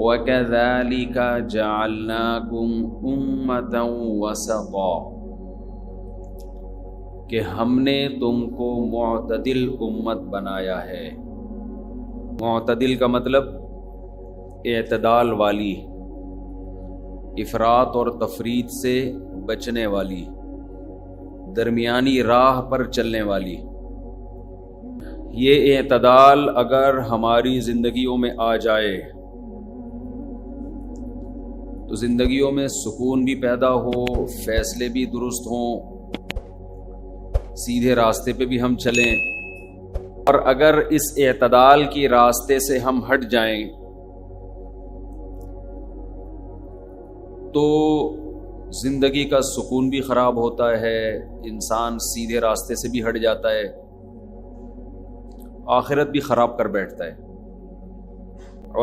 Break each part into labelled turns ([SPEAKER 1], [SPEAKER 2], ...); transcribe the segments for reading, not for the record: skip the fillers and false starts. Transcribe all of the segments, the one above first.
[SPEAKER 1] وَكَذَلِكَ جَعَلْنَاكُمْ أُمَّةً وَسَطًا، کہ ہم نے تم کو معتدل امت بنایا ہے۔ معتدل کا مطلب اعتدال والی، افراط اور تفریط سے بچنے والی، درمیانی راہ پر چلنے والی۔ یہ اعتدال اگر ہماری زندگیوں میں آ جائے تو زندگیوں میں سکون بھی پیدا ہو، فیصلے بھی درست ہوں، سیدھے راستے پہ بھی ہم چلیں۔ اور اگر اس اعتدال کی راستے سے ہم ہٹ جائیں تو زندگی کا سکون بھی خراب ہوتا ہے، انسان سیدھے راستے سے بھی ہٹ جاتا ہے، آخرت بھی خراب کر بیٹھتا ہے۔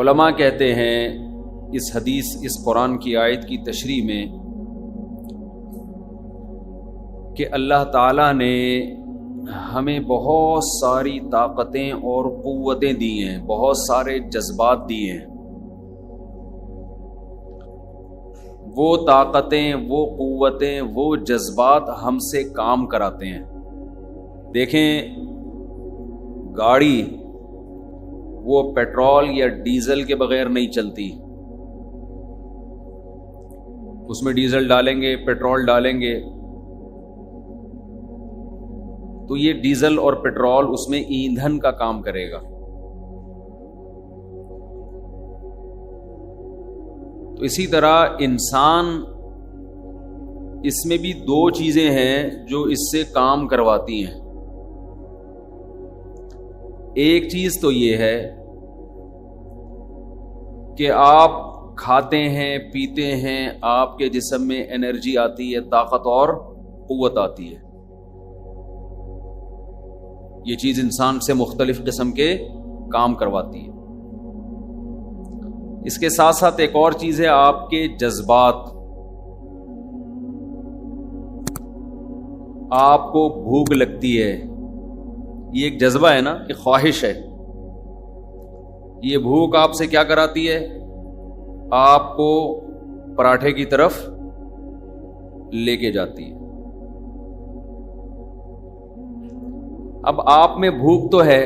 [SPEAKER 1] علماء کہتے ہیں اس حدیث، اس قرآن کی آیت کی تشریح میں کہ اللہ تعالیٰ نے ہمیں بہت ساری طاقتیں اور قوتیں دی ہیں، بہت سارے جذبات دیے ہیں۔ وہ طاقتیں، وہ قوتیں، وہ جذبات ہم سے کام کراتے ہیں۔ دیکھیں گاڑی وہ پیٹرول یا ڈیزل کے بغیر نہیں چلتی، اس میں ڈیزل ڈالیں گے، پیٹرول ڈالیں گے تو یہ ڈیزل اور پیٹرول اس میں ایندھن کا کام کرے گا۔ تو اسی طرح انسان، اس میں بھی دو چیزیں ہیں جو اس سے کام کرواتی ہیں۔ ایک چیز تو یہ ہے کہ آپ کھاتے ہیں، پیتے ہیں، آپ کے جسم میں انرجی آتی ہے، طاقت اور قوت آتی ہے۔ یہ چیز انسان سے مختلف قسم کے کام کرواتی ہے۔ اس کے ساتھ ساتھ ایک اور چیز ہے آپ کے جذبات۔ آپ کو بھوک لگتی ہے، یہ ایک جذبہ ہے نا، ایک خواہش ہے۔ یہ بھوک آپ سے کیا کراتی ہے؟ آپ کو پراٹھے کی طرف لے کے جاتی ہے۔ اب آپ میں بھوک تو ہے،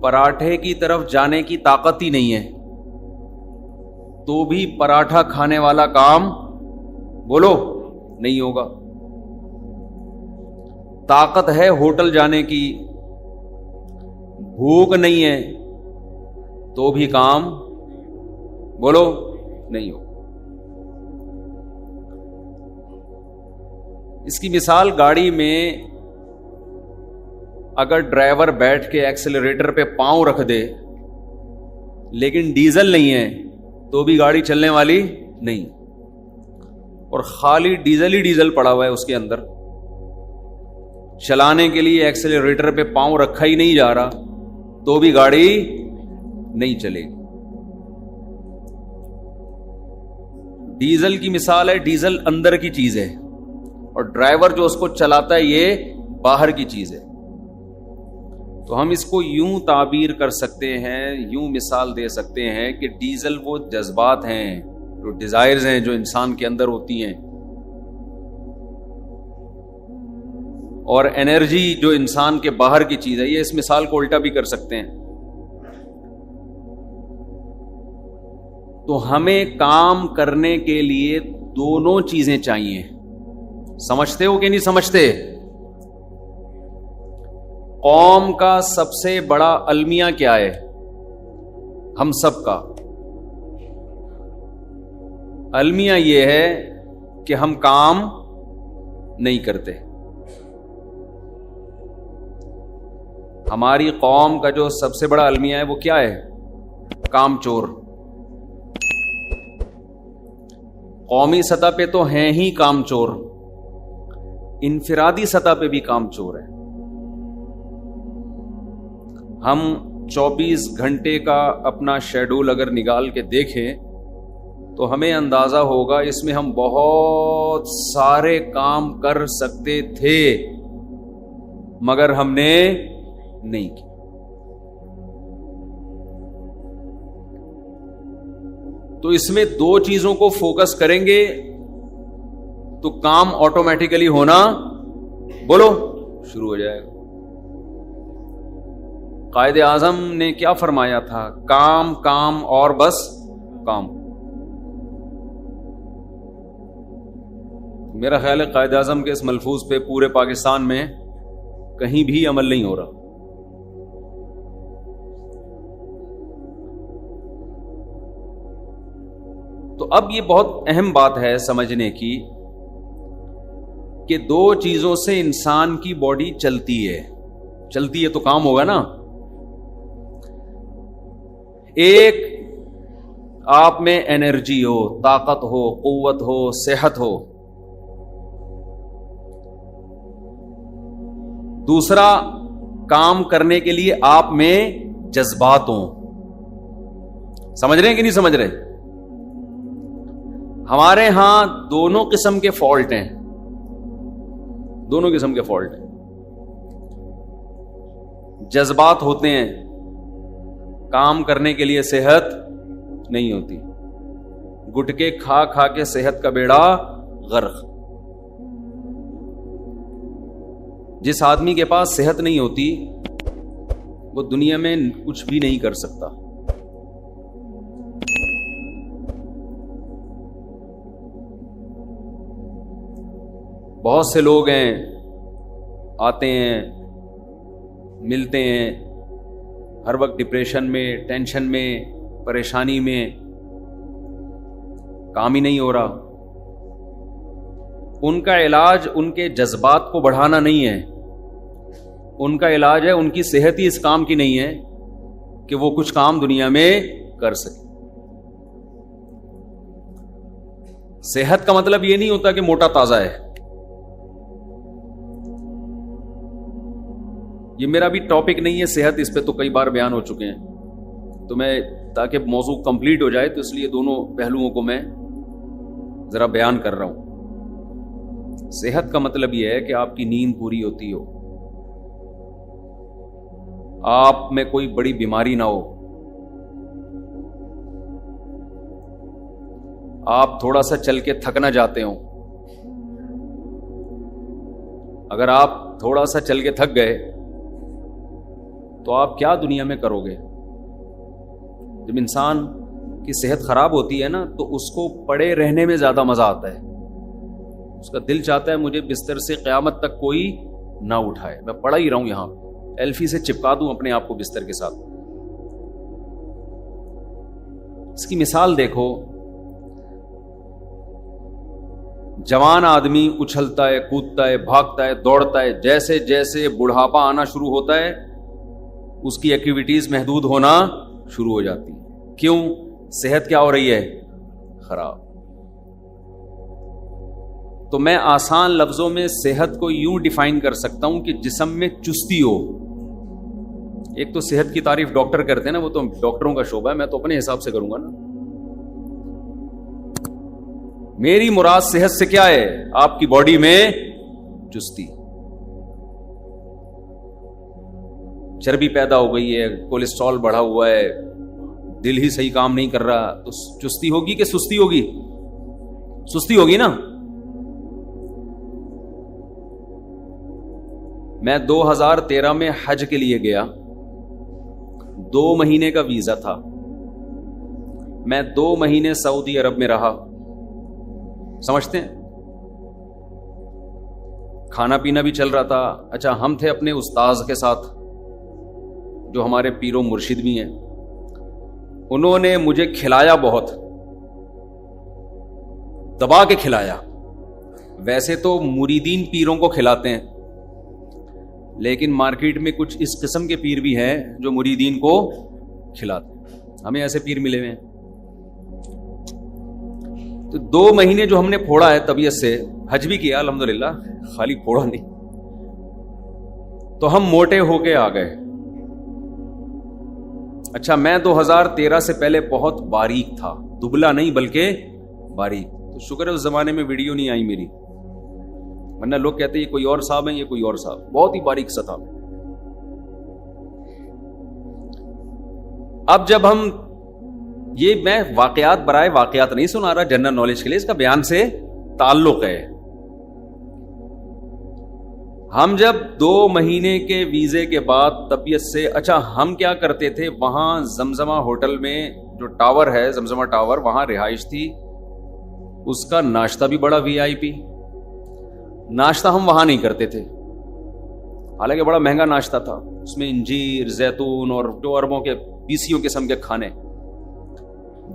[SPEAKER 1] پراٹھے کی طرف جانے کی طاقت ہی نہیں ہے، تو بھی پراٹھا کھانے والا کام بولو نہیں ہوگا۔ طاقت ہے ہوٹل جانے کی، بھوک نہیں ہے تو بھی کام بولو نہیں ہو۔ اس کی مثال گاڑی میں اگر ڈرائیور بیٹھ کے ایکسلریٹر پہ پاؤں رکھ دے لیکن ڈیزل نہیں ہے تو بھی گاڑی چلنے والی نہیں، اور خالی ڈیزل ہی ڈیزل پڑا ہوا ہے اس کے اندر، چلانے کے لیے ایکسلریٹر پہ پاؤں رکھا ہی نہیں جا رہا تو بھی گاڑی نہیں چلے گی۔ ڈیزل کی مثال ہے، ڈیزل اندر کی چیز ہے اور ڈرائیور جو اس کو چلاتا ہے یہ باہر کی چیز ہے۔ تو ہم اس کو یوں تعبیر کر سکتے ہیں، یوں مثال دے سکتے ہیں کہ ڈیزل وہ جذبات ہیں، جو ڈیزائرز ہیں جو انسان کے اندر ہوتی ہیں، اور انرجی جو انسان کے باہر کی چیز ہے۔ یہ اس مثال کو الٹا بھی کر سکتے ہیں۔ تو ہمیں کام کرنے کے لیے دونوں چیزیں چاہیے۔ سمجھتے ہو کہ نہیں سمجھتے؟ قوم کا سب سے بڑا المیہ کیا ہے؟ ہم سب کا المیہ یہ ہے کہ ہم کام نہیں کرتے۔ ہماری قوم کا جو سب سے بڑا المیہ ہے وہ کیا ہے؟ کام چور۔ قومی سطح پہ تو ہیں ہی کام چور، انفرادی سطح پہ بھی کام چور ہے۔ ہم 24 گھنٹے کا اپنا شیڈول اگر نکال کے دیکھیں تو ہمیں اندازہ ہوگا اس میں ہم بہت سارے کام کر سکتے تھے مگر ہم نے نہیں کی۔ تو اس میں دو چیزوں کو فوکس کریں گے تو کام آٹومیٹیکلی ہونا بولو شروع ہو جائے گا. قائد اعظم نے کیا فرمایا تھا؟ کام کام اور بس کام. میرا خیال ہے قائد اعظم کے اس ملفوظ پہ پورے پاکستان میں کہیں بھی عمل نہیں ہو رہا. تو اب یہ بہت اہم بات ہے سمجھنے کی کہ دو چیزوں سے انسان کی باڈی چلتی ہے تو کام ہوگا نا. ایک آپ میں انرجی ہو، طاقت ہو، قوت ہو، صحت ہو. دوسرا کام کرنے کے لیے آپ میں جذبات ہوں. سمجھ رہے ہیں کہ نہیں سمجھ رہے؟ ہمارے ہاں دونوں قسم کے فالٹ ہیں، دونوں قسم کے فالٹ ہیں. جذبات ہوتے ہیں، کام کرنے کے لیے صحت نہیں ہوتی. گٹکے کھا کھا کے صحت کا بیڑا غرق. جس آدمی کے پاس صحت نہیں ہوتی وہ دنیا میں کچھ بھی نہیں کر سکتا. بہت سے لوگ ہیں، آتے ہیں، ملتے ہیں، ہر وقت ڈپریشن میں، ٹینشن میں، پریشانی میں، کام ہی نہیں ہو رہا. ان کا علاج ان کے جذبات کو بڑھانا نہیں ہے، ان کا علاج ہے ان کی صحت ہی اس کام کی نہیں ہے کہ وہ کچھ کام دنیا میں کر سکے. صحت کا مطلب یہ نہیں ہوتا کہ موٹا تازہ ہے. یہ میرا بھی ٹاپک نہیں ہے صحت، اس پہ تو کئی بار بیان ہو چکے ہیں. تو میں تاکہ موضوع کمپلیٹ ہو جائے تو اس لیے دونوں پہلوؤں کو میں ذرا بیان کر رہا ہوں. صحت کا مطلب یہ ہے کہ آپ کی نیند پوری ہوتی ہو، آپ میں کوئی بڑی بیماری نہ ہو، آپ تھوڑا سا چل کے تھک نہ جاتے ہوں. اگر آپ تھوڑا سا چل کے تھک گئے تو آپ کیا دنیا میں کرو گے؟ جب انسان کی صحت خراب ہوتی ہے نا تو اس کو پڑے رہنے میں زیادہ مزہ آتا ہے. اس کا دل چاہتا ہے مجھے بستر سے قیامت تک کوئی نہ اٹھائے، میں پڑا ہی رہوں، یہاں ایلفی سے چپکا دوں اپنے آپ کو بستر کے ساتھ. اس کی مثال دیکھو، جوان آدمی اچھلتا ہے، کودتا ہے، بھاگتا ہے، دوڑتا ہے. جیسے جیسے بڑھاپا آنا شروع ہوتا ہے اس کی ایکٹیویٹیز محدود ہونا شروع ہو جاتی ہیں. کیوں؟ صحت کیا ہو رہی ہے؟ خراب. تو میں آسان لفظوں میں صحت کو یوں ڈیفائن کر سکتا ہوں کہ جسم میں چستی ہو. ایک تو صحت کی تعریف ڈاکٹر کرتے ہیں نا، وہ تو ڈاکٹروں کا شعبہ ہے، میں تو اپنے حساب سے کروں گا نا. میری مراد صحت سے کیا ہے؟ آپ کی باڈی میں چستی. چربی پیدا ہو گئی ہے، کولیسٹرول بڑھا ہوا ہے، دل ہی صحیح کام نہیں کر رہا، تو چستی ہوگی کہ سستی ہوگی؟ سستی ہوگی نا. میں 2013 میں حج کے لیے گیا، 2 مہینے کا ویزا تھا. میں 2 مہینے سعودی عرب میں رہا. سمجھتے ہیں؟ کھانا پینا بھی چل رہا تھا. اچھا، ہم تھے اپنے استاذ کے ساتھ جو ہمارے پیر و مرشد بھی ہیں. انہوں نے مجھے کھلایا، بہت دبا کے کھلایا. ویسے تو مریدین پیروں کو کھلاتے ہیں، لیکن مارکیٹ میں کچھ اس قسم کے پیر بھی ہیں جو مریدین کو کھلاتے ہیں. ہمیں ایسے پیر ملے ہوئے ہیں. تو 2 مہینے جو ہم نے پھوڑا ہے طبیعت سے، حج بھی کیا الحمدللہ، خالی پھوڑا نہیں، تو ہم موٹے ہو کے آ گئے. اچھا، میں 2013 سے پہلے بہت باریک تھا، دبلا نہیں بلکہ باریک. تو شکر ہے اس زمانے میں ویڈیو نہیں آئی میری، ورنہ لوگ کہتے ہیں یہ کوئی اور صاحب ہیں، یہ کوئی اور صاحب. بہت ہی باریک سا تھا. اب جب ہم یہ میں واقعات برائے واقعات نہیں سنا رہا، جنرل نالج کے لیے، اس کا بیان سے تعلق ہے۔ ہم جب 2 مہینے کے ویزے کے بعد طبیعت سے، اچھا ہم کیا کرتے تھے، وہاں زمزمہ ہوٹل میں جو ٹاور ہے، زمزمہ ٹاور، وہاں رہائش تھی، اس کا ناشتہ بھی بڑا VIP، ناشتہ ہم وہاں نہیں کرتے تھے، حالانکہ بڑا مہنگا ناشتہ تھا، اس میں انجیر، زیتون اور 2 اربوں کے 20 قسم کے کھانے۔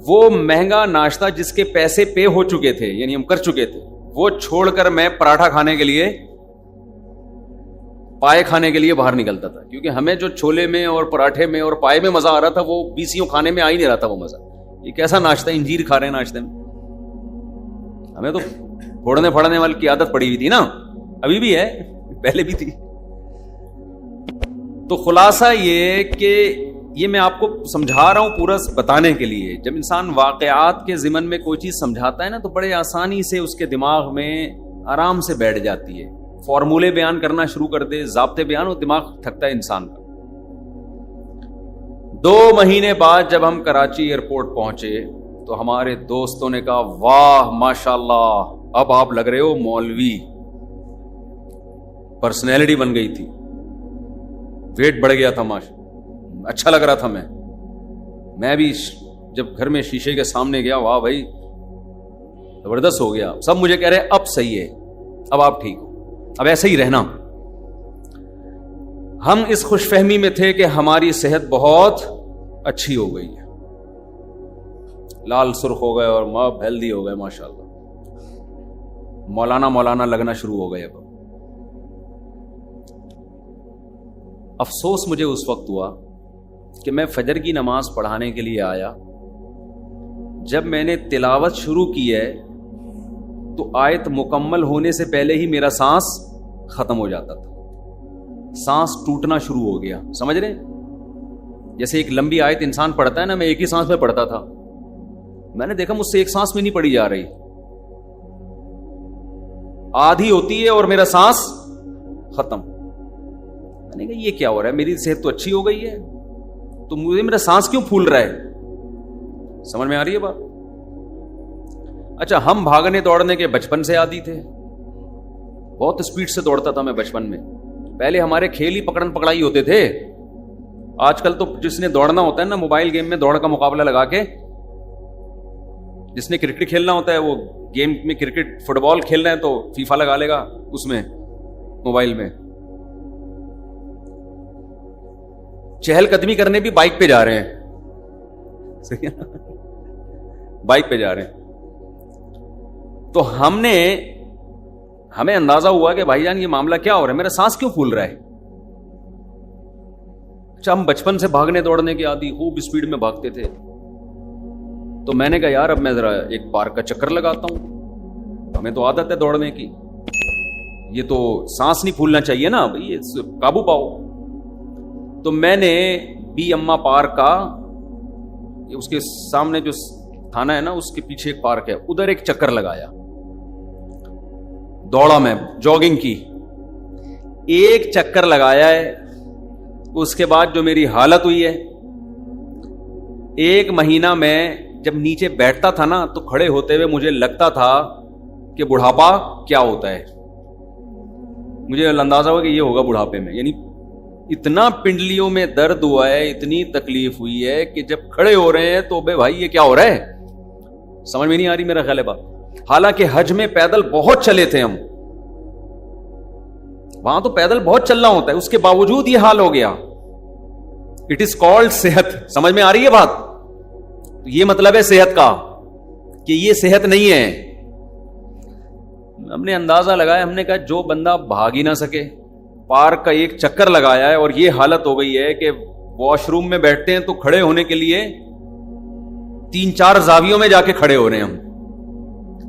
[SPEAKER 1] وہ مہنگا ناشتہ جس کے پیسے پے ہو چکے تھے، یعنی ہم کر چکے تھے، وہ چھوڑ کر میں پراٹھا کھانے کے لیے، پائے کھانے کے لیے باہر نکلتا تھا، کیونکہ ہمیں جو چھولے میں اور پراٹھے میں اور پائے میں مزہ آ رہا تھا، وہ 20 کھانے میں آ ہی نہیں رہا تھا وہ مزہ۔ یہ کیسا ناشتہ، انجیر کھا رہے ہیں ناشتے میں، ہمیں تو پھوڑنے پھڑنے والی کی عادت پڑی ہوئی تھی نا، ابھی بھی ہے، پہلے بھی تھی۔ تو خلاصہ یہ کہ یہ میں آپ کو سمجھا رہا ہوں پورا بتانے کے لیے، جب انسان واقعات کے ضمن میں کوئی چیز سمجھاتا ہے نا، تو بڑے آسانی سے اس کے دماغ میں آرام سے بیٹھ جاتی ہے۔ فارمولے بیان کرنا شروع کر دے، ضابطے بیان، اور دماغ تھکتا ہے انسان کا۔ 2 مہینے بعد جب ہم کراچی ایئرپورٹ پہنچے تو ہمارے دوستوں نے کہا واہ ماشاءاللہ، اب آپ لگ رہے ہو مولوی، پرسنالٹی بن گئی تھی، ویٹ بڑھ گیا تھا، اچھا لگ رہا تھا۔ میں بھی جب گھر میں شیشے کے سامنے گیا، واہ بھائی زبردست ہو گیا۔ سب مجھے کہہ رہے اب صحیح ہے، اب آپ ٹھیک ہو، اب ایسے ہی رہنا۔ ہم اس خوش فہمی میں تھے کہ ہماری صحت بہت اچھی ہو گئی ہے، لال سرخ ہو گئے اور اب ہیلدی ہو گئے ماشاءاللہ، مولانا لگنا شروع ہو گئے۔ اب افسوس مجھے اس وقت ہوا کہ میں فجر کی نماز پڑھانے کے لیے آیا، جب میں نے تلاوت شروع کی ہے تو آیت مکمل ہونے سے پہلے ہی میرا سانس ختم ہو جاتا تھا، سانس ٹوٹنا شروع ہو گیا، سمجھ رہے ہیں؟ جیسے ایک لمبی آیت انسان پڑھتا ہے نا، میں ایک ہی سانس میں پڑھتا تھا، میں نے دیکھا مجھ سے ایک سانس میں نہیں پڑھی جا رہی، آدھی ہوتی ہے اور میرا سانس ختم۔ میں نے کہا یہ کیا ہو رہا ہے، میری صحت تو اچھی ہو گئی ہے، تو مجھے میرا سانس کیوں پھول رہا ہے؟ سمجھ میں آ رہی ہے بات؟ اچھا ہم بھاگنے دوڑنے کے بچپن سے عادی تھے، بہت اسپیڈ سے دوڑتا تھا میں بچپن میں، پہلے ہمارے کھیل ہی پکڑن پکڑائی ہوتے تھے، آج کل تو جس نے دوڑنا ہوتا ہے نا موبائل گیم میں دوڑ کا مقابلہ لگا کے، جس نے کرکٹ کھیلنا ہوتا ہے وہ گیم میں کرکٹ فٹ بال کھیلنا ہے تو فیفا لگا لے گا اس میں موبائل میں، چہل قدمی کرنے بھی بائک پہ جا رہے ہیں، صحیح ہے، بائک پہ جا رہے ہیں۔ تو ہمیں اندازہ ہوا کہ بھائی جان یہ معاملہ کیا ہو رہا ہے، میرا سانس کیوں پھول رہا ہے؟ اچھا ہم بچپن سے بھاگنے دوڑنے کے عادی، خوب اسپیڈ میں بھاگتے تھے، تو میں نے کہا یار اب میں ذرا ایک پارک کا چکر لگاتا ہوں، ہمیں تو عادت ہے دوڑنے کی، یہ تو سانس نہیں پھولنا چاہیے نا بھائی، یہ قابو پاؤ۔ تو میں نے بی اما پارک کا، اس کے سامنے جو تھانہ ہے نا اس کے پیچھے ایک پارک ہے، ادھر ایک چکر لگایا، دوڑا میں جاگنگ کی، ایک چکر لگایا ہے، اس کے بعد جو میری حالت ہوئی ہے، 1 مہینہ میں جب نیچے بیٹھتا تھا نا تو کھڑے ہوتے ہوئے مجھے لگتا تھا کہ بڑھاپا کیا ہوتا ہے، مجھے اندازہ ہوا کہ یہ ہوگا بڑھاپے میں، یعنی اتنا پنڈلیوں میں درد ہوا ہے، اتنی تکلیف ہوئی ہے کہ جب کھڑے ہو رہے ہیں تو بے بھائی یہ کیا ہو رہا ہے، سمجھ میں نہیں آ رہی میرا خیال ہے بات۔ حالانکہ حج میں پیدل بہت چلے تھے ہم، وہاں تو پیدل بہت چلنا ہوتا ہے، اس کے باوجود یہ حال ہو گیا۔ اٹ از کالڈ صحت، سمجھ میں آ رہی ہے بات؟ یہ مطلب ہے صحت کا کہ یہ صحت نہیں ہے۔ ہم نے اندازہ لگایا، ہم نے کہا جو بندہ بھاگ ہی نہ سکے، پارک کا ایک چکر لگایا ہے اور یہ حالت ہو گئی ہے کہ واش روم میں بیٹھتے ہیں تو کھڑے ہونے کے لیے 3-4 زاویوں میں جا کے کھڑے ہو رہے ہیں ہم،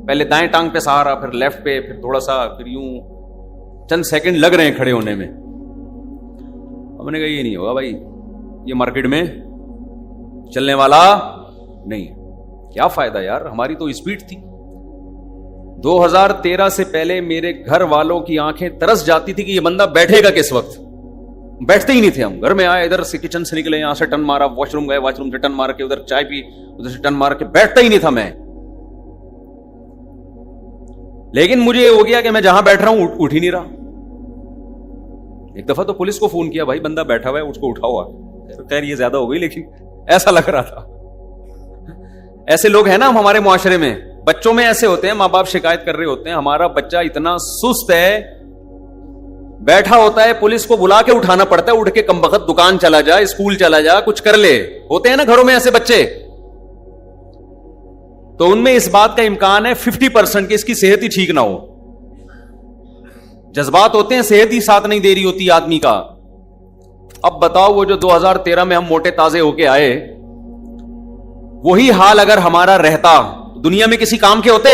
[SPEAKER 1] پہلے دائیں ٹانگ پہ سہارا، پھر لیفٹ پہ، پھر تھوڑا سا، پھر یوں چند سیکنڈ لگ رہے ہیں کھڑے ہونے میں۔ ہم نے کہا یہ نہیں ہوگا بھائی، یہ مارکیٹ میں چلنے والا نہیں ہے، کیا فائدہ یار، ہماری تو اسپیڈ تھی۔ 2013 سے پہلے میرے گھر والوں کی آنکھیں ترس جاتی تھی کہ یہ بندہ بیٹھے گا کس وقت، بیٹھتے ہی نہیں تھے ہم. گھر میں آئے, ادھر سے کچن سے نکلے, یہاں سے ٹن مارا, واش روم گئے, واش روم سے ٹن مار کے ادھر چائے پی, ادھر سے ٹن مار کے, بیٹھتا ہی نہیں تھا میں. لیکن مجھے یہ ہو گیا کہ میں جہاں بیٹھ رہا ہوں اٹھ ہی نہیں رہا. ایک دفعہ تو پولیس کو فون کیا, بھائی بندہ بیٹھا ہوا ہے اس کو اٹھاؤ. خیر یہ زیادہ ہو گئی, لیکن ایسا لگ رہا تھا. ایسے لوگ ہیں نا ہمارے معاشرے میں, بچوں میں ایسے ہوتے ہیں, ماں باپ شکایت کر رہے ہوتے ہیں ہمارا بچہ اتنا سست ہے, بیٹھا ہوتا ہے, پولیس کو بلا کے اٹھانا پڑتا ہے, اٹھ کے کم وقت دکان چلا جا, اسکول چلا جا, کچھ کر لے. ہوتے ہیں نا گھروں میں ایسے بچے. تو ان میں اس بات کا امکان ہے 50% کہ اس کی صحت ہی ٹھیک نہ ہو. جذبات ہوتے ہیں, صحت ہی ساتھ نہیں دے رہی ہوتی آدمی کا. اب بتاؤ وہ جو 2013 میں ہم موٹے تازے ہو کے آئے, وہی حال اگر ہمارا رہتا دنیا میں کسی کام کے ہوتے؟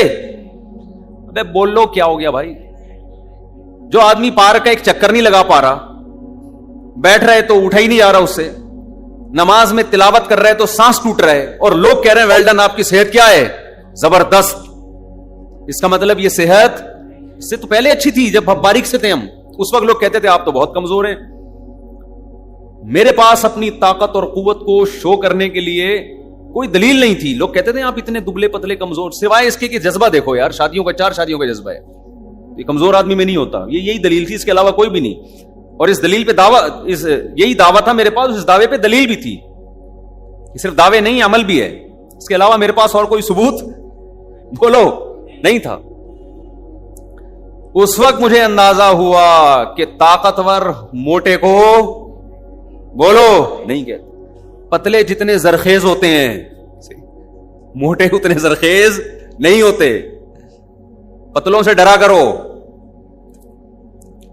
[SPEAKER 1] ابے بول لو کیا ہو گیا بھائی. جو آدمی پارک کا ایک چکر نہیں لگا پا رہا, بیٹھ رہے تو اٹھا ہی نہیں جا رہا اس سے, نماز میں تلاوت کر رہے تو سانس ٹوٹ رہے, اور لوگ کہہ رہے ہیں ویل ڈن, آپ کی صحت کیا ہے, زبردست. اس کا مطلب یہ صحت اس سے تو پہلے اچھی تھی جب باریک سے تھے ہم. اس وقت لوگ کہتے تھے آپ تو بہت کمزور ہیں. میرے پاس اپنی طاقت اور قوت کو شو کرنے کے لیے کوئی دلیل نہیں تھی. لوگ کہتے تھے آپ اتنے دبلے پتلے کمزور, سوائے اس کے کہ جذبہ دیکھو یار, شادیوں کا 4 شادیوں کا جذبہ ہے, یہ کمزور آدمی میں نہیں ہوتا. یہی دلیل تھی, اس کے علاوہ کوئی بھی نہیں. اور اس دلیل پہ یہی دعویٰ تھا میرے پاس, اس دعوے پہ دلیل بھی تھی. صرف دعوے نہیں, عمل بھی ہے. اس کے علاوہ میرے پاس اور کوئی ثبوت بولو نہیں تھا. اس وقت مجھے اندازہ ہوا کہ طاقتور موٹے کو بولو نہیں کہتے. پتلے جتنے زرخیز ہوتے ہیں, موٹے اتنے زرخیز نہیں ہوتے. پتلوں سے ڈرا کرو.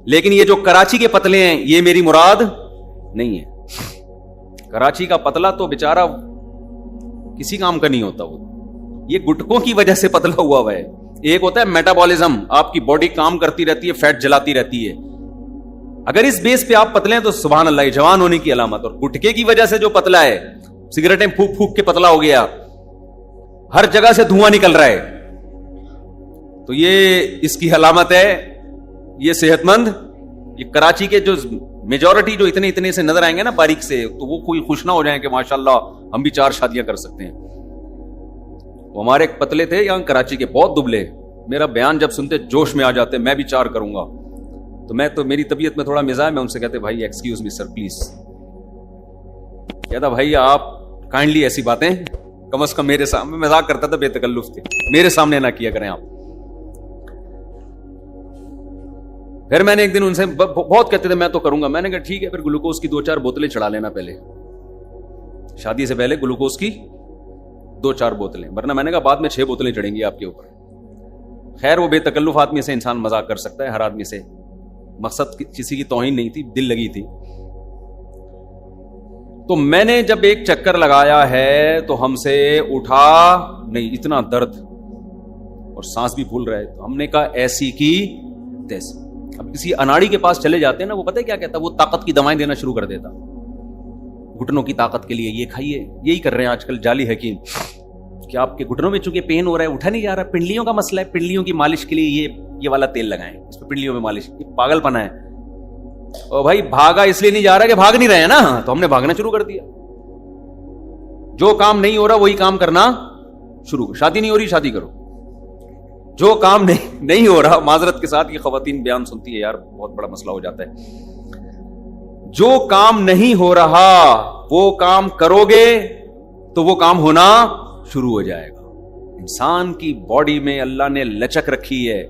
[SPEAKER 1] لیکن یہ جو کراچی کے پتلے ہیں یہ میری مراد نہیں ہے. کراچی کا پتلا تو بیچارہ کسی کام کا نہیں ہوتا. وہ یہ گٹکوں کی وجہ سے پتلا ہوا ہے. ایک ہوتا ہے میٹابولزم, آپ کی باڈی کام کرتی رہتی ہے, فیٹ جلاتی رہتی ہے. اگر اس بیس پہ آپ پتلے ہیں تو سبحان اللہ, جوان ہونے کی علامت. اور گٹکے کی وجہ سے جو پتلا ہے, سگریٹیں پھونک پھونک کے پتلا ہو گیا, ہر جگہ سے دھواں نکل رہا ہے, تو یہ اس کی علامت ہے. یہ صحت مند, یہ کراچی کے جو میجورٹی جو اتنے سے نظر آئیں گے نا باریک سے, تو وہ کوئی خوش نہ ہو جائیں کہ ماشاءاللہ ہم بھی 4 شادیاں کر سکتے ہیں. وہ ہمارے ایک پتلے تھے یہاں کراچی کے, بہت دبلے, میرا بیان جب سنتے جوش میں آ جاتے, میں بھی 4 کروں گا. تو میری طبیعت میں تھوڑا مزاج, میں ان سے کہتے بھائی ایکسکیوز می سر پلیز. کہتا بھائی آپ کائنڈلی ایسی باتیں کم از کم میرے سامنے, مذاق کرتا تھا, بے تکلف تھے, میرے سامنے نہ کیا کریں آپ. پھر میں نے ایک دن ان سے, بہت کہتے تھے میں تو کروں گا, میں نے کہا ٹھیک ہے, پھر گلوکوز کی 2-4 بوتلیں چڑھا لینا پہلے, شادی سے پہلے گلوکوز کی 2-4 بوتلیں, ورنہ میں نے کہا بعد میں 6 بوتلیں چڑھیں گی آپ کے اوپر. خیر وہ بے تکلف آدمی سے انسان مذاق کر سکتا ہے, ہر آدمی سے. مقصد کسی کی توہین نہیں تھی, دل لگی تھی. تو میں نے جب ایک چکر لگایا ہے تو ہم سے اٹھا نہیں, اتنا درد اور سانس بھی پھول رہا ہے. تو ہم نے کہا ایسی کی تیسی. اب کسی اناڑی کے پاس چلے جاتے ہیں نا, وہ پتہ ہے کیا کہتا ہے, وہ طاقت کی دوائیں دینا شروع کر دیتا, گھٹنوں کی طاقت کے لیے یہ کھائیے. یہی کر رہے ہیں آج کل جعلی حکیم, کہ آپ کے گھٹنوں میں چونکہ پین ہو رہا ہے, اٹھا نہیں جا رہا, پنڈلیوں کا مسئلہ ہے, پنڈلیوں کی مالش کے لیے یہ والا تیل لگائیں, اس پہ پنڈلیوں میں مالش. یہ پاگل پنا ہے. اور بھائی بھاگا اس لیے نہیں جا رہا کہ بھاگ نہیں رہے ہیں نا, تو ہم نے بھاگنا شروع کر دیا. جو کام نہیں ہو رہا وہی کام کرنا شروع. شادی نہیں ہو رہی, شادی کرو. جو کام نہیں ہو رہا, معذرت کے ساتھ یہ خواتین بیان سنتی ہے یار, بہت بڑا مسئلہ ہو جاتا ہے. جو کام نہیں ہو رہا وہ کام کرو گے تو وہ کام ہونا شروع ہو جائے گا. انسان کی باڈی میں اللہ نے لچک رکھی ہے.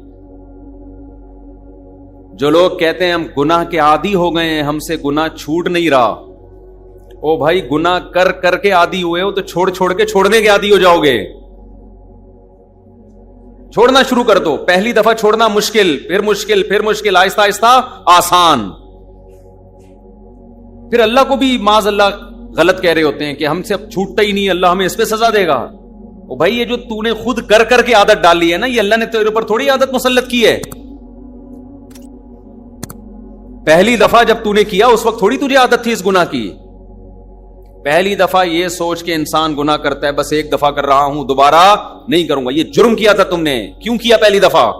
[SPEAKER 1] جو لوگ کہتے ہیں ہم گناہ کے عادی ہو گئے ہیں, ہم سے گناہ چھوٹ نہیں رہا, او بھائی گناہ کر کر کے عادی ہوئے ہو تو چھوڑ کے چھوڑنے کے عادی ہو جاؤ گے. چھوڑنا شروع کر دو. پہلی دفعہ چھوڑنا مشکل, پھر مشکل, پھر مشکل, آہستہ آہستہ آسان. پھر اللہ کو بھی معاذ اللہ غلط کہہ رہے ہوتے ہیں کہ ہم سے اب چھوٹتا ہی نہیں, اللہ ہمیں اس پہ سزا دے گا. او بھائی یہ جو تو نے خود کر کر کے عادت ڈالی ہے نا, یہ اللہ نے تیرے اوپر تھوڑی عادت مسلط کی ہے. پہلی دفعہ جب تو نے کیا اس وقت تھوڑی تجھے عادت تھی اس گناہ کی. پہلی دفعہ یہ سوچ کے انسان گناہ کرتا ہے بس ایک دفعہ کر رہا ہوں, دوبارہ نہیں کروں گا. یہ جرم کیا تھا تم نے, کیوں کیا پہلی دفعہ؟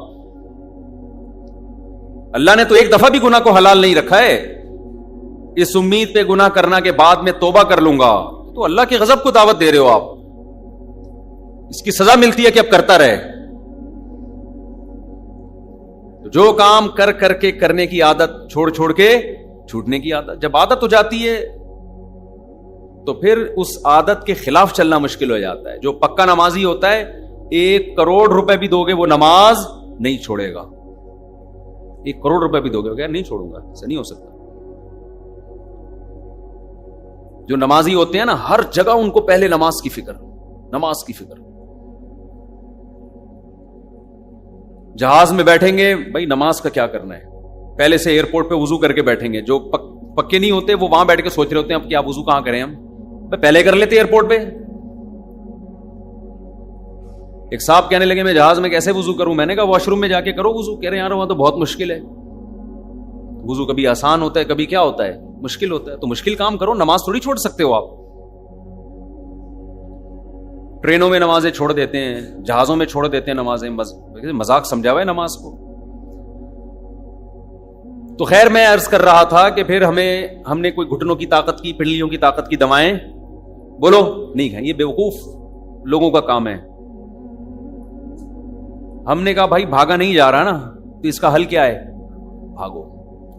[SPEAKER 1] اللہ نے تو ایک دفعہ بھی گناہ کو حلال نہیں رکھا ہے. اس امید پہ گناہ کرنا کہ بعد میں توبہ کر لوں گا، تو اللہ کے غضب کو دعوت دے رہے ہو آپ، اس کی سزا ملتی ہے کہ اب کرتا رہے۔ جو کام کر کر کے کرنے کی عادت چھوڑ چھوڑ کے چھوٹنے کی عادت، جب عادت ہو جاتی ہے تو پھر اس عادت کے خلاف چلنا مشکل ہو جاتا ہے۔ جو پکا نمازی ہوتا ہے 1 کروڑ روپے بھی دو گے وہ نماز نہیں چھوڑے گا، 1 کروڑ روپے بھی دو گے نہیں چھوڑوں گا، ایسا نہیں ہو سکتا۔ جو نمازی ہوتے ہیں نا ہر جگہ ان کو پہلے نماز کی فکر، نماز کی فکر۔ جہاز میں بیٹھیں گے بھائی نماز کا کیا کرنا ہے، پہلے سے ایئرپورٹ پہ وضو کر کے بیٹھیں گے۔ جو پکے نہیں ہوتے وہ وہاں بیٹھ کے سوچ رہے ہوتے ہیں اب کیا وضو کہاں کریں ہم، پہلے کر لیتے ایئرپورٹ پہ۔ ایک صاحب کہنے لگے میں جہاز میں کیسے وضو کروں، میں نے کہا واش روم میں جا کے کرو وضو۔ کہہ رہے یار وہاں تو بہت مشکل ہے، وضو کبھی آسان ہوتا ہے کبھی کیا ہوتا ہے مشکل ہوتا ہے، تو مشکل کام کرو، نماز تھوڑی چھوڑ سکتے ہو آپ۔ ٹرینوں میں نمازیں چھوڑ دیتے ہیں، جہازوں میں چھوڑ دیتے ہیں نمازیں، مذاق سمجھا ہوا ہے نماز کو۔ تو خیر میں عرض کر رہا تھا کہ پھر ہم نے کوئی گھٹنوں کی طاقت کی، پنڈلیوں کی طاقت کی دوائیں بولو نہیں کھائیں، یہ بیوقوف لوگوں کا کام ہے۔ ہم نے کہا بھائی بھاگا نہیں جا رہا نا، تو اس کا حل کیا ہے، بھاگو،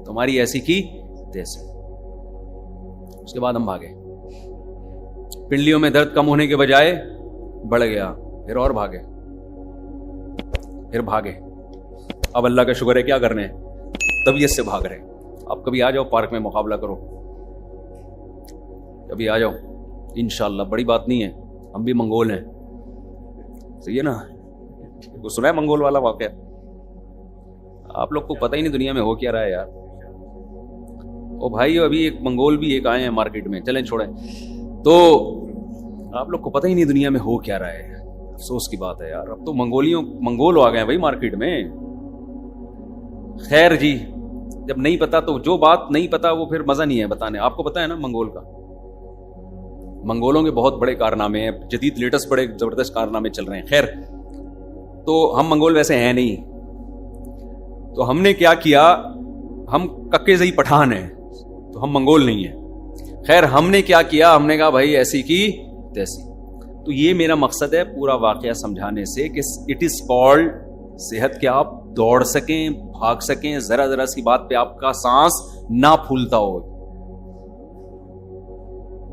[SPEAKER 1] تمہاری ایسی کی تیسی۔ اس کے بعد ہم بھاگے، پنڈلیوں میں درد کم ہونے کے بجائے بڑھ گیا، پھر اور بھاگے، پھر بھاگے۔ اب اللہ کا شکر ہے کیا کرنے ہیں، طبیعت سے بھاگ رہے۔ اب کبھی آ جاؤ پارک میں مقابلہ کرو، کبھی آ جاؤ انشاءاللہ، بڑی بات نہیں ہے، ہم بھی منگول ہیں، صحیح ہے نا؟ وہ سنا ہے منگول والا واقعہ؟ آپ لوگ کو پتہ ہی نہیں دنیا میں ہو کیا رہا ہے یار۔ او بھائی ابھی ایک منگول بھی ایک آئے ہیں مارکیٹ میں، چلیں چھوڑیں، تو آپ لوگ کو پتہ ہی نہیں دنیا میں ہو کیا رہا ہے، افسوس کی بات ہے یار۔ اب تو منگول آ گئے ہیں بھائی مارکیٹ میں۔ خیر جی، جب نہیں پتا تو جو بات نہیں پتا وہ پھر مزہ نہیں ہے بتانے۔ آپ کو پتا ہے نا منگول کا، منگولوں کے بہت بڑے کارنامے ہیں، جدید لیٹسٹ بڑے زبردست کارنامے چل رہے ہیں۔ خیر تو ہم منگول ویسے ہیں نہیں، تو ہم نے کیا کیا، ہم ککے زئی پٹھان ہیں تو ہم منگول نہیں ہیں۔ خیر ہم نے کیا کیا، ہم نے کہا بھائی ایسی کی تیسی۔ تو یہ میرا مقصد ہے پورا واقعہ سمجھانے سے کہ اٹ از کالڈ صحت، کہ آپ دوڑ سکیں، بھاگ سکیں، ذرا ذرا سی بات پہ آپ کا سانس نہ پھولتا ہو۔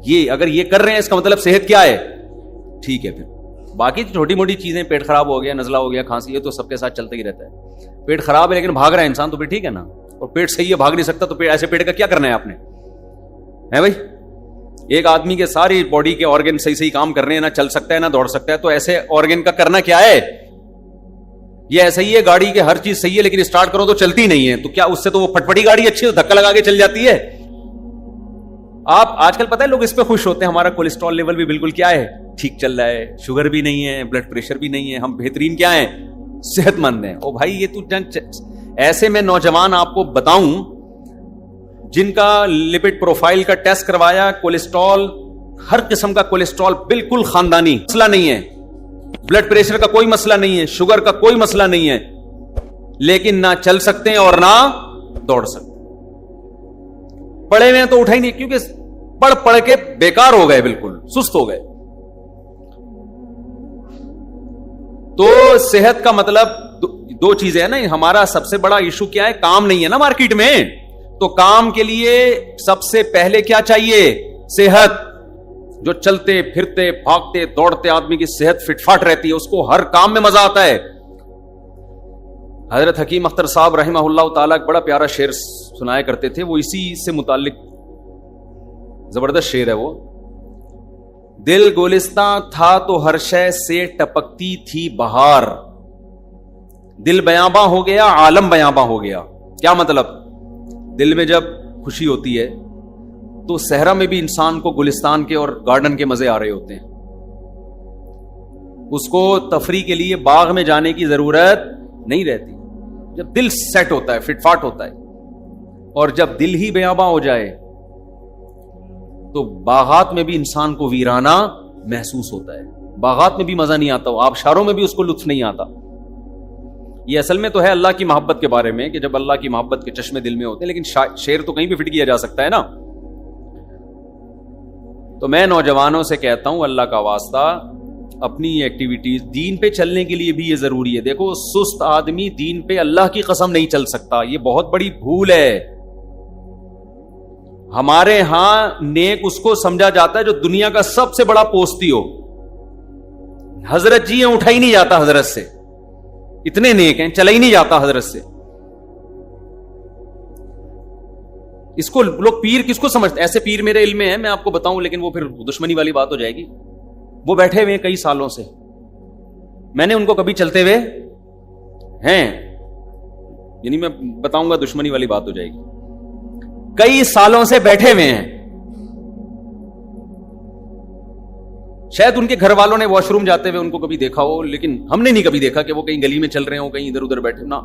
[SPEAKER 1] یہ اگر یہ کر رہے ہیں اس کا مطلب صحت کیا ہے، ٹھیک ہے۔ پھر باقی چھوٹی موٹی چیزیں، پیٹ خراب ہو گیا، نزلہ ہو گیا، کھانسی، یہ تو سب کے ساتھ چلتا ہی رہتا ہے۔ پیٹ خراب ہے لیکن بھاگ رہا ہے انسان تو پھر ٹھیک ہے نا، اور پیٹ صحیح ہے بھاگ نہیں سکتا تو ایسے پیٹ کا کیا کرنا ہے آپ نے، ہے بھائی؟ ایک آدمی کے ساری باڈی کے آرگن صحیح کام کر رہے ہیں، نہ چل سکتا ہے نہ دوڑ سکتا ہے، تو ایسے آرگن کا کرنا کیا ہے؟ یہ ایسا ہی ہے گاڑی کے ہر چیز صحیح ہے لیکن اسٹارٹ کرو تو چلتی نہیں ہے، تو کیا اس سے تو وہ پھٹپٹی گاڑی اچھی ہے، دھکا لگا کے چل جاتی ہے۔ آپ آج کل پتہ ہے لوگ اس پہ خوش ہوتے ہیں، ہمارا کولیسٹرول لیول بھی بالکل کیا ہے، ٹھیک چل رہا ہے، شوگر بھی نہیں ہے، بلڈ پریشر بھی نہیں ہے، ہم بہترین کیا ہیں، صحت مند ہیں۔ او بھائی یہ تو ایسے میں نوجوان آپ کو بتاؤں جن کا لپڈ پروفائل کا ٹیسٹ کروایا، کولیسٹرول، ہر قسم کا کولیسٹرول بالکل خاندانی، مسئلہ نہیں ہے، بلڈ پریشر کا کوئی مسئلہ نہیں ہے، شوگر کا کوئی مسئلہ نہیں ہے، لیکن نہ چل سکتے ہیں اور نہ دوڑ سکتے۔ پڑھے ہوئے ہیں تو اٹھا ہی نہیں، کیونکہ پڑھ کے بیکار ہو گئے، بالکل سست ہو گئے۔ تو صحت کا مطلب دو چیزیں ہیں نا، ہمارا سب سے بڑا ایشو کیا ہے، کام نہیں ہے نا مارکیٹ میں، تو کام کے لیے سب سے پہلے کیا چاہیے، صحت۔ جو چلتے پھرتے بھاگتے دوڑتے آدمی کی صحت فٹ فاٹ رہتی ہے، اس کو ہر کام میں مزہ آتا ہے۔ حضرت حکیم اختر صاحب رحمہ اللہ تعالیٰ ایک بڑا پیارا شعر سنایا کرتے تھے، وہ اسی سے متعلق زبردست شعر ہے وہ۔ دل گلستاں تھا تو ہر شے سے ٹپکتی تھی بہار، دل بیاباں ہو گیا عالم بیاباں ہو گیا۔ کیا مطلب، دل میں جب خوشی ہوتی ہے تو صحرا میں بھی انسان کو گلستان کے اور گارڈن کے مزے آ رہے ہوتے ہیں، اس کو تفریح کے لیے باغ میں جانے کی ضرورت نہیں رہتی۔ جب دل سیٹ ہوتا ہے، فٹ فاٹ ہوتا ہے، اور جب دل ہی بیاباں ہو جائے تو باغات میں بھی انسان کو ویرانہ محسوس ہوتا ہے، باغات میں بھی مزہ نہیں آتا، آبشاروں میں بھی اس کو لطف نہیں آتا۔ یہ اصل میں تو ہے اللہ کی محبت کے بارے میں، کہ جب اللہ کی محبت کے چشمے دل میں ہوتے ہیں، لیکن شعر تو کہیں بھی فٹ کیا جا سکتا ہے نا۔ تو میں نوجوانوں سے کہتا ہوں اللہ کا واسطہ اپنی ایکٹیویٹیز دین پہ چلنے کے لیے بھی یہ ضروری ہے. دیکھو سست آدمی دین پہ اللہ کی قسم نہیں چل سکتا, یہ بہت بڑی بھول ہے. ہمارے ہاں نیک اس کو سمجھا جاتا ہے جو دنیا کا سب سے بڑا پوستی ہو. حضرت جی اٹھا ہی نہیں جاتا حضرت سے, اتنے نیک ہیں, چلا ہی نہیں جاتا حضرت سے. اس کو لوگ پیر کس کو سمجھتے, ایسے پیر میرے علم میں ہے, میں آپ کو بتاؤں, لیکن وہ پھر دشمنی والی بات ہو جائے گی. وہ بیٹھے ہوئے ہیں کئی سالوں سے, میں نے ان کو کبھی چلتے ہوئے ہیں, یعنی میں بتاؤں گا دشمنی والی بات ہو جائے گی. کئی سالوں سے بیٹھے ہوئے ہیں, شاید ان کے گھر والوں نے واش روم جاتے ہوئے ان کو کبھی دیکھا ہو, لیکن ہم نے نہیں کبھی دیکھا کہ وہ کہیں گلی میں چل رہے ہوں, کہیں ادھر ادھر بیٹھے نہ.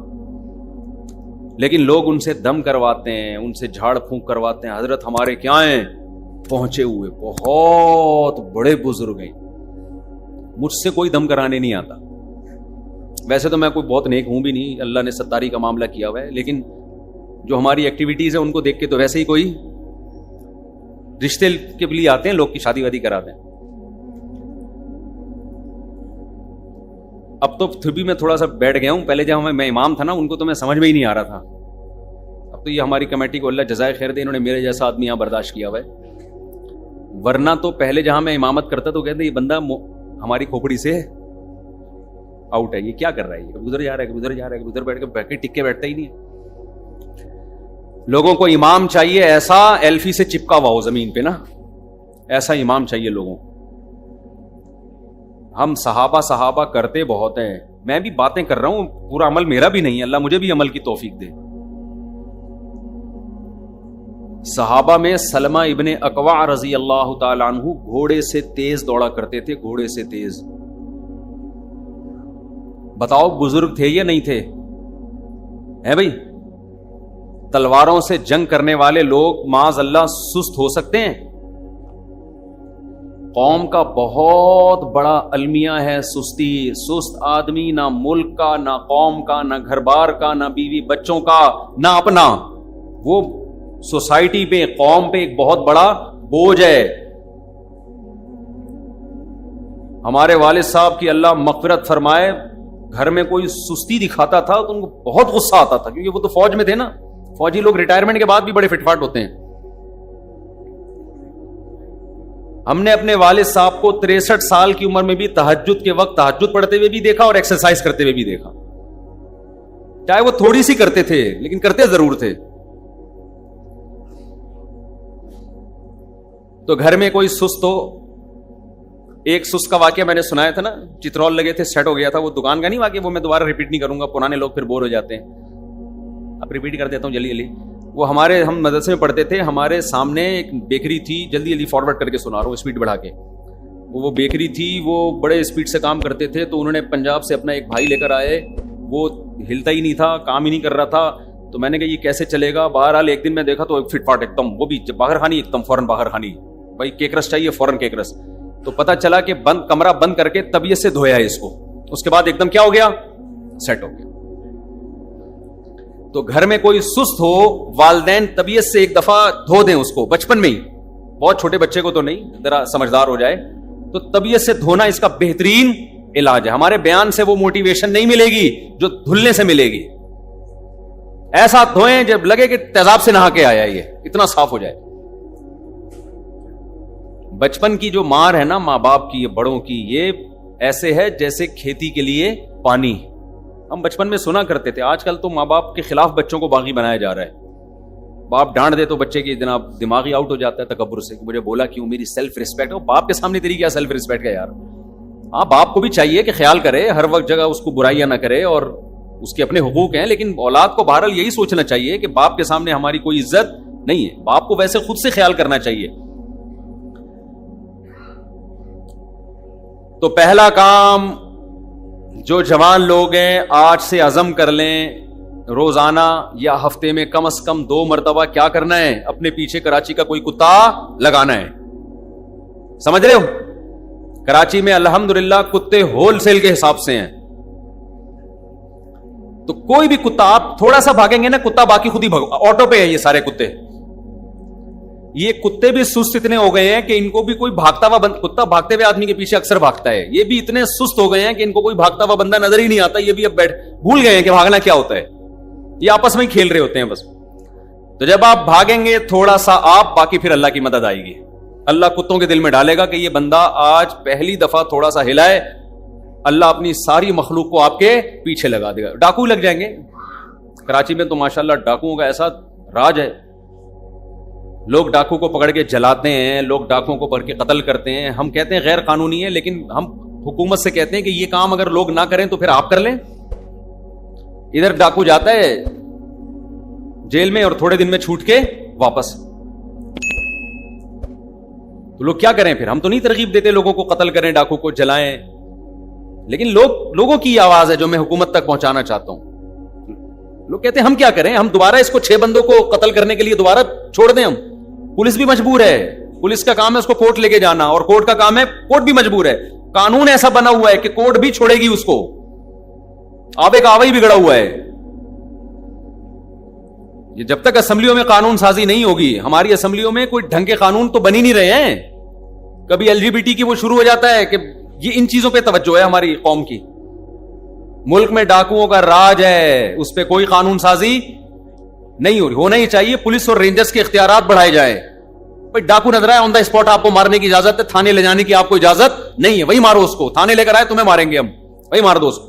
[SPEAKER 1] لیکن لوگ ان سے دم کرواتے ہیں, ان سے جھاڑ پھونک کرواتے ہیں. حضرت ہمارے کیا ہیں, پہنچے ہوئے بہت بڑے بزرگ ہیں, مجھ سے کوئی دم کرانے نہیں آتا. ویسے تو میں کوئی بہت نیک ہوں بھی نہیں, اللہ نے ستاری کا معاملہ کیا ہوا ہے, لیکن جو ہماری ایکٹیویٹیز ہیں ان کو دیکھ کے تو ویسے ہی کوئی رشتے کے لیے آتے ہیں, لوگ کی شادی وادی کراتے ہیں. اب تو پھر بھی میں تھوڑا سا بیٹھ گیا ہوں, پہلے جب میں امام تھا نا ان کو تو میں سمجھ میں ہی نہیں آ رہا تھا. اب تو یہ ہماری کمیٹی کو اللہ جزائے خیر دے, انہوں نے میرے جیسا آدمی یہاں برداشت کیا ہوا ہے. ورنہ تو پہلے جہاں میں امامت کرتا تو کہتے یہ بندہ ہماری کھوپڑی سے آؤٹ ہے, یہ کیا کر رہا ہے, یہ ادھر جا رہا ہے, ادھر جا رہا ہے, ادھر بیٹھ کے ٹک کے بیٹھتا ہی نہیں ہے. لوگوں کو امام چاہیے ایسا ایلفی سے چپکا ہوا ہو زمین پہ نا, ایسا امام چاہیے لوگوں. ہم صحابہ کرتے بہت ہیں, میں بھی باتیں کر رہا ہوں, پورا عمل میرا بھی نہیں ہے, اللہ مجھے بھی عمل کی توفیق دے. صحابہ میں سلمہ ابن اکوع رضی اللہ تعالی عنہ گھوڑے سے تیز دوڑا کرتے تھے, گھوڑے سے تیز. بتاؤ بزرگ تھے یا نہیں تھے, ہے بھائی؟ تلواروں سے جنگ کرنے والے لوگ معاذ اللہ سست ہو سکتے ہیں؟ قوم کا بہت بڑا المیہ ہے سستی. سست آدمی نہ ملک کا, نہ قوم کا, نہ گھر بار کا, نہ بیوی بچوں کا, نہ اپنا, وہ سوسائٹی پہ, قوم پہ ایک بہت بڑا بوجھ ہے. ہمارے والد صاحب کی اللہ مغفرت فرمائے, گھر میں کوئی سستی دکھاتا تھا تو ان کو بہت غصہ آتا تھا, کیونکہ وہ تو فوج میں تھے نا. فوجی لوگ ریٹائرمنٹ کے بعد بھی بڑے فٹ فاٹ ہوتے ہیں. ہم نے اپنے والد صاحب کو 63 سال کی عمر میں بھی تہجد کے وقت تہجد پڑھتے ہوئے بھی دیکھا اور ایکسرسائز کرتے ہوئے بھی دیکھا. چاہے وہ تھوڑی سی کرتے تھے لیکن کرتے ضرور تھے. تو گھر میں کوئی سست ہو, ایک سست کا واقعہ میں نے سنایا تھا نا, چترول لگے تھے, سیٹ ہو گیا تھا, وہ دکان کا نہیں واقعہ, وہ میں دوبارہ ریپیٹ نہیں کروں گا, پرانے لوگ پھر بور ہو جاتے ہیں. اب ریپیٹ کر دیتا ہوں جلدی جلدی. وہ ہم مدرسے میں پڑھتے تھے, ہمارے سامنے ایک بیکری تھی, جلدی فارورڈ کر کے سنا رہا ہوں اسپیڈ بڑھا کے. وہ بیکری تھی, وہ بڑے اسپیڈ سے کام کرتے تھے, تو انہوں نے پنجاب سے اپنا ایک بھائی لے کر آئے, وہ ہلتا ہی نہیں تھا, کام ہی نہیں کر رہا تھا. تو میں نے کہا یہ کیسے چلے گا. بہرحال ایک دن میں دیکھا تو فٹ فاٹ ایک دم, وہ بھی باہر خانی ایک دم, فوراً باہر خانی, بھائی کیکرس چاہیے, فوراً کیکرس. تو پتا چلا کہ کمرہ بند کر کے طبیعت سے دھویا ہے اس کو, اس کے بعد ایک دم کیا ہو گیا, سیٹ ہو گیا. تو گھر میں کوئی سست ہو, والدین طبیعت سے ایک دفعہ دھو دیں اس کو, بچپن میں ہی, بہت چھوٹے بچے کو تو نہیں, ذرا سمجھدار ہو جائے تو طبیعت سے دھونا اس کا بہترین علاج ہے. ہمارے بیان سے وہ موٹیویشن نہیں ملے گی جو دھلنے سے ملے گی. ایسا دھوئیں جب لگے کہ تیزاب سے نہا کے آیا, یہ اتنا صاف ہو جائے. بچپن کی جو مار ہے نا ماں باپ کی, بڑوں کی, یہ ایسے ہے جیسے کھیتی کے لیے پانی. ہم بچپن میں سنا کرتے تھے, آج کل تو ماں باپ کے خلاف بچوں کو باغی بنایا جا رہا ہے. باپ ڈانٹ دے تو بچے کی جناب دماغی آؤٹ ہو جاتا ہے تکبر سے, مجھے بولا کیوں, میری سیلف ریسپیکٹ. باپ کے سامنے تیری کیا سیلف ریسپیکٹ ہے یار. ہاں باپ کو بھی چاہیے کہ خیال کرے, ہر وقت جگہ اس کو برائیاں نہ کرے, اور اس کے اپنے حقوق ہیں, لیکن اولاد کو بہرحال یہی سوچنا چاہیے کہ باپ کے سامنے ہماری کوئی عزت نہیں ہے. باپ کو ویسے خود سے خیال کرنا چاہیے. تو پہلا کام جو جوان لوگ ہیں آج سے عزم کر لیں, روزانہ یا ہفتے میں کم از کم 2 مرتبہ کیا کرنا ہے, اپنے پیچھے کراچی کا کوئی کتا لگانا ہے. سمجھ رہے ہو, کراچی میں الحمدللہ کتے ہول سیل کے حساب سے ہیں. تو کوئی بھی کتا, آپ تھوڑا سا بھاگیں گے نا, کتا باقی خود ہی آٹو پہ ہے, یہ سارے کتے. یہ کتے بھی سست اتنے ہو گئے ہیں کہ ان کو بھی کوئی بھاگتا ہوا کتا بھاگتے ہوئے آدمی کے پیچھے اکثر بھاگتا ہے، یہ بھی اتنے سست ہو گئے ہیں کہ ان کو کوئی بھاگتا ہوا بندہ نظر ہی نہیں آتا، یہ بھی اب بھول گئے ہیں کہ بھاگنا کیا ہوتا ہے، یہ آپس میں ہی کھیل رہے ہوتے ہیں بس. تو جب آپ بھاگیں گے تھوڑا سا آپ، باقی پھر اللہ کی مدد آئے گی. اللہ کتوں کے دل میں ڈالے گا کہ یہ بندہ آج پہلی دفعہ تھوڑا سا ہلائے، اللہ اپنی ساری مخلوق کو آپ کے پیچھے لگا دے گا. ڈاکو لگ جائیں گے. کراچی میں تو ماشاءاللہ ڈاکوؤں کا ایسا راج ہے، لوگ ڈاکو کو پکڑ کے جلاتے ہیں، لوگ ڈاکوؤں کو پکڑ کے قتل کرتے ہیں. ہم کہتے ہیں غیر قانونی ہے، لیکن ہم حکومت سے کہتے ہیں کہ یہ کام اگر لوگ نہ کریں تو پھر آپ کر لیں. ادھر ڈاکو جاتا ہے جیل میں اور تھوڑے دن میں چھوٹ کے واپس. تو لوگ کیا کریں پھر؟ ہم تو نہیں ترغیب دیتے لوگوں کو قتل کریں، ڈاکو کو جلائیں، لیکن لوگوں کی آواز ہے جو میں حکومت تک پہنچانا چاہتا ہوں. لوگ کہتے ہیں ہم کیا کریں، ہم دوبارہ اس کو 6 بندوں کو قتل کرنے کے لیے دوبارہ چھوڑ دیں. ہم پولیس بھی مجبور ہے، پولیس کا کام ہے اس کو کورٹ لے کے جانا، اور کورٹ کا کام ہے، کورٹ بھی مجبور ہے. قانون ایسا بنا ہوا ہے کہ کورٹ بھی چھوڑے گی اس کو. آبے کا آبا ہی بگڑا ہوا ہے. یہ جب تک اسمبلیوں میں قانون سازی نہیں ہوگی، ہماری اسمبلیوں میں کوئی ڈھنگ کے قانون تو بن ہی نہیں رہے ہیں. کبھی LGBT کی وہ شروع ہو جاتا ہے کہ یہ ان چیزوں پہ توجہ ہے ہماری قوم کی. ملک میں ڈاکوؤں کا راج ہے، اس پہ کوئی قانون سازی نہیں ہو رہی. ہونا ہی چاہیے. پولیس اور رینجرز کے اختیارات بڑھائے جائیں. بھائی ڈاکو نظر آئے آن دا اسپاٹ آپ کو مارنے کی اجازت ہے، تھانے لے جانے کی آپ کو اجازت نہیں ہے، وہی مارو اس کو. تھانے لے کر آئے تمہیں ماریں گے ہم، وہی مار دو اس کو.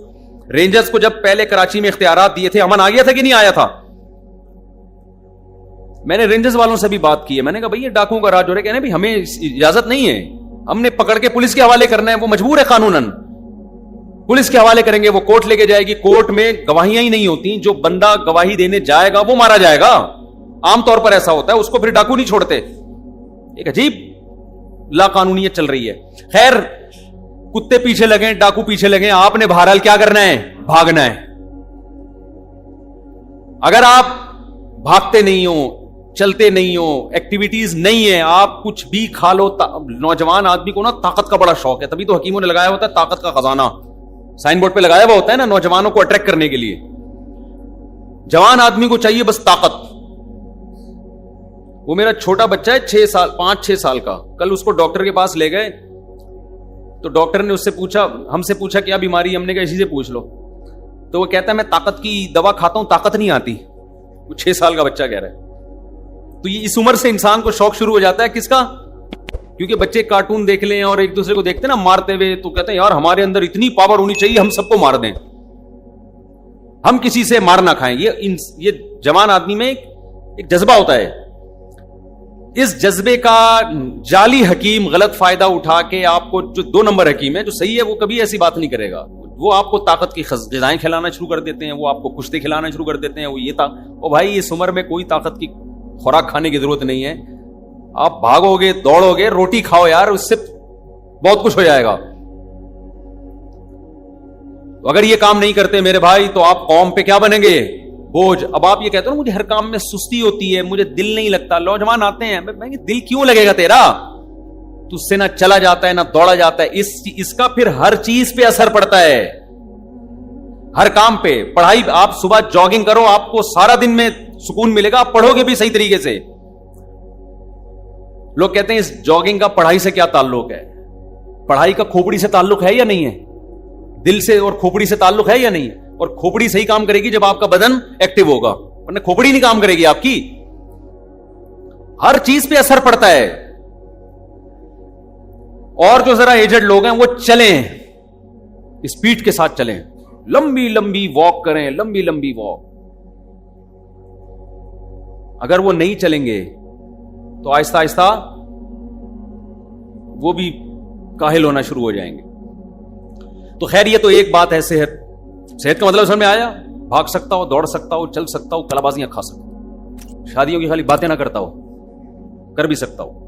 [SPEAKER 1] رینجرز کو جب پہلے کراچی میں اختیارات دیے تھے، امن آ گیا تھا کہ نہیں آیا تھا؟ میں نے رینجرز والوں سے بھی بات کی ہے، میں نے کہا بھائی یہ ڈاکوؤں کا راج ہو رہا ہے. کہنے بھی ہمیں اجازت نہیں ہے، ہم نے پکڑ کے پولیس کے حوالے کرنا ہے. وہ مجبور ہے قانوناً، پولیس کے حوالے کریں گے، وہ کورٹ لے کے جائے گی. کورٹ میں گواہیاں ہی نہیں ہوتی، جو بندہ گواہی دینے جائے گا وہ مارا جائے گا. عام طور پر ایسا ہوتا ہے، اس کو پھر ڈاکو نہیں چھوڑتے. ایک عجیب لا قانونیت چل رہی ہے. خیر، کتے پیچھے لگیں، ڈاکو پیچھے لگیں، آپ نے بہرحال کیا کرنا ہے؟ بھاگنا ہے. اگر آپ بھاگتے نہیں ہو، چلتے نہیں ہو، ایکٹیویٹیز نہیں ہے، آپ کچھ بھی کھا لو. نوجوان آدمی کو نا طاقت کا بڑا شوق ہے، تبھی تو حکیموں نے لگایا ہوتا ہے طاقت کا خزانہ، سائن بورڈ پہ لگایا ہوا ہوتا ہے نا، نوجوانوں کو اٹریکٹ کرنے کے لیے. جوان آدمی کو چاہیے بس طاقت. وہ میرا چھوٹا بچہ ہے 5-6 سال کا، کل اس کو ڈاکٹر کے پاس لے گئے تو ڈاکٹر نے اس سے پوچھا، ہم سے پوچھا کیا بیماری؟ ہم نے کہا اسی سے پوچھ لو. تو وہ کہتا ہے میں طاقت کی دوا کھاتا ہوں، طاقت نہیں آتی. وہ 6 سال کا بچہ کہہ رہا ہے. تو یہ اس عمر سے انسان کو شوق شروع ہو جاتا ہے کس کا؟ کیونکہ بچے کارٹون دیکھ لیں اور ایک دوسرے کو دیکھتے ہیں نا مارتے ہوئے، تو کہتے ہیں یار ہمارے اندر اتنی پاور ہونی چاہیے ہم سب کو مار دیں، ہم کسی سے مار نہ کھائیں. یہ جوان آدمی میں ایک جذبہ ہوتا ہے. اس جذبے کا جعلی حکیم غلط فائدہ اٹھا کے آپ کو، جو 2 نمبر حکیم ہے جو صحیح ہے وہ کبھی ایسی بات نہیں کرے گا. وہ آپ کو طاقت کی غذائیں کھلانا شروع کر دیتے ہیں، وہ آپ کو کشتے کھلانا شروع کر دیتے ہیں. وہ یہ او بھائی اس عمر میں کوئی طاقت کی خوراک کھانے کی ضرورت نہیں ہے. آپ بھاگو گے، دوڑو گے، روٹی کھاؤ یار، اس سے بہت کچھ ہو جائے گا. تو اگر یہ کام نہیں کرتے میرے بھای تو آپ قوم پہ کیا بنیں گے؟ بوجھ. اب آپ یہ کہتے ہو مجھے ہر کام میں سستی ہوتی ہے، مجھے دل نہیں لگتا. نوجوان آتے ہیں، دل کیوں لگے گا تیرا؟ تو اس سے نہ چلا جاتا ہے نہ دوڑا جاتا ہے. اس کا پھر ہر چیز پہ اثر پڑتا ہے، ہر کام پہ. پڑھائی، آپ صبح جاگنگ کرو، آپ کو سارا دن میں سکون ملے گا، آپ پڑھو گے بھی صحیح طریقے سے. لوگ کہتے ہیں اس جاگنگ کا پڑھائی سے کیا تعلق ہے؟ پڑھائی کا کھوپڑی سے تعلق ہے یا نہیں ہے؟ دل سے اور کھوپڑی سے تعلق ہے یا نہیں ہے؟ اور کھوپڑی صحیح کام کرے گی جب آپ کا بدن ایکٹیو ہوگا، ورنہ کھوپڑی نہیں کام کرے گی آپ کی. ہر چیز پہ اثر پڑتا ہے. اور جو ذرا ایجڈ لوگ ہیں وہ چلیں، اسپیڈ کے ساتھ چلیں، لمبی لمبی واک کریں، لمبی لمبی واک. اگر وہ نہیں چلیں گے تو آہستہ آہستہ وہ بھی کاہل ہونا شروع ہو جائیں گے. تو خیر یہ تو ایک بات ہے. صحت کا مطلب سمجھ میں آیا؟ بھاگ سکتا ہو، دوڑ سکتا ہو، چل سکتا ہو، کلا بازیاں کھا سکتا ہو، شادیوں کی خالی باتیں نہ کرتا ہو، کر بھی سکتا ہو.